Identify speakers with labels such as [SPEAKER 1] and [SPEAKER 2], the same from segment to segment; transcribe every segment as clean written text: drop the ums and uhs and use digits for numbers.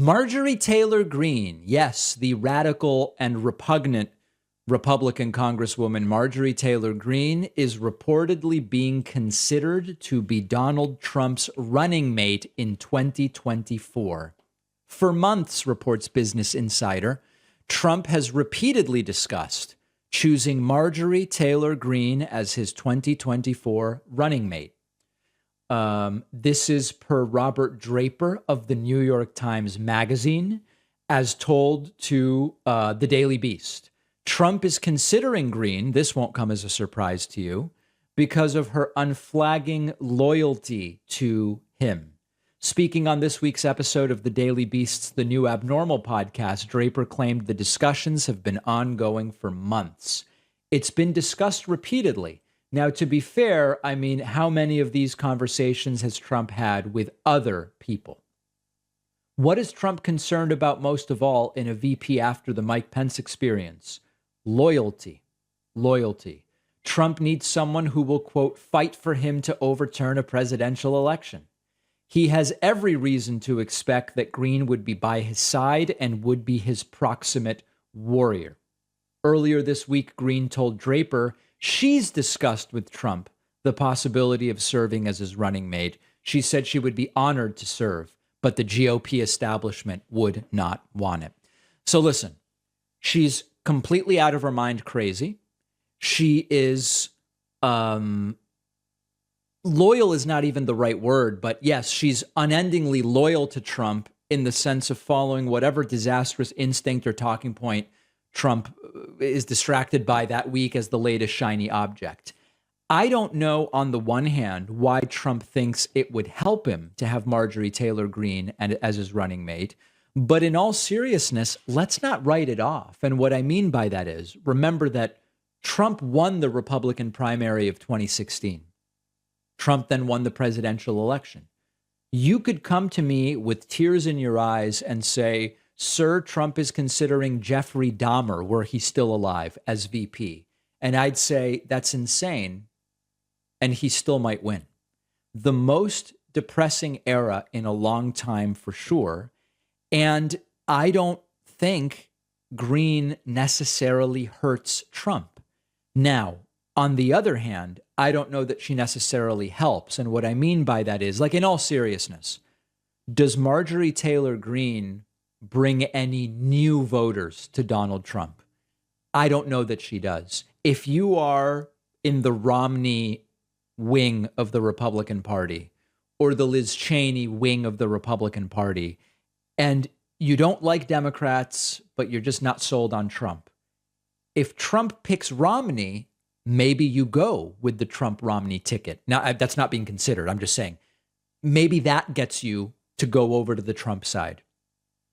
[SPEAKER 1] Marjorie Taylor Greene, yes, the radical and repugnant Republican Congresswoman Marjorie Taylor Greene is reportedly being considered to be Donald Trump's running mate in 2024. For months, reports Business Insider, Trump has repeatedly discussed choosing Marjorie Taylor Greene as his 2024 running mate. This is per Robert Draper of the New York Times Magazine, as told to the Daily Beast. Trump is considering Greene, this won't come as a surprise to you, because of her unflagging loyalty to him. Speaking on this week's episode of the Daily Beast's The New Abnormal podcast, Draper claimed the discussions have been ongoing for months. It's been discussed repeatedly. Now, to be fair, I mean, how many of these conversations has Trump had with other people? What is Trump concerned about most of all in a VP after the Mike Pence experience? Loyalty. Loyalty. Trump needs someone who will, quote, fight for him to overturn a presidential election. He has every reason to expect that Greene would be by his side and would be his proximate warrior. Earlier this week, Greene told Draper she's discussed with Trump the possibility of serving as his running mate. She said she would be honored to serve, but the GOP establishment would not want it. So listen, she's completely out of her mind crazy. She is loyal is not even the right word, but yes, she's unendingly loyal to Trump in the sense of following whatever disastrous instinct or talking point Trump is distracted by that week as the latest shiny object. I don't know, on the one hand, why Trump thinks it would help him to have Marjorie Taylor Greene as his running mate. But in all seriousness, let's not write it off. And what I mean by that is, remember that Trump won the Republican primary of 2016. Trump then won the presidential election. You could come to me with tears in your eyes and say, Sir, Trump is considering Jeffrey Dahmer, were he still alive, as VP. And I'd say, that's insane, and he still might win. The most depressing era in a long time, for sure. And I don't think Greene necessarily hurts Trump. Now, on the other hand, I don't know that she necessarily helps. And what I mean by that is, like, in all seriousness, does Marjorie Taylor Greene bring any new voters to Donald Trump? I don't know that she does. If you are in the Romney wing of the Republican Party or the Liz Cheney wing of the Republican Party, and you don't like Democrats, but you're just not sold on Trump, if Trump picks Romney, maybe you go with the Trump-Romney ticket. Now, that's not being considered. I'm just saying, maybe that gets you to go over to the Trump side.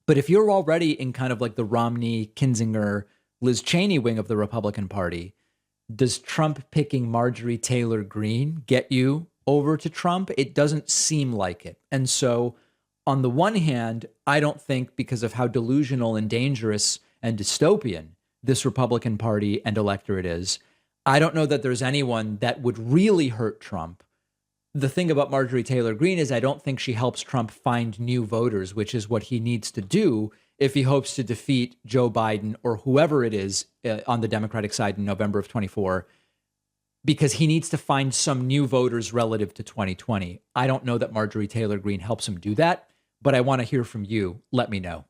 [SPEAKER 1] But if you're already in kind of like the Romney, Kinzinger, Liz Cheney wing of the Republican Party, does Trump picking Marjorie Taylor Greene get you over to Trump? It doesn't seem like it. And so on the one hand, I don't think, because of how delusional and dangerous and dystopian this Republican Party and electorate is, I don't know that there's anyone that would really hurt Trump. The thing about Marjorie Taylor Greene is I don't think she helps Trump find new voters, which is what he needs to do if he hopes to defeat Joe Biden or whoever it is on the Democratic side in November of 24, because he needs to find some new voters relative to 2020. I don't know that Marjorie Taylor Greene helps him do that, but I want to hear from you. Let me know.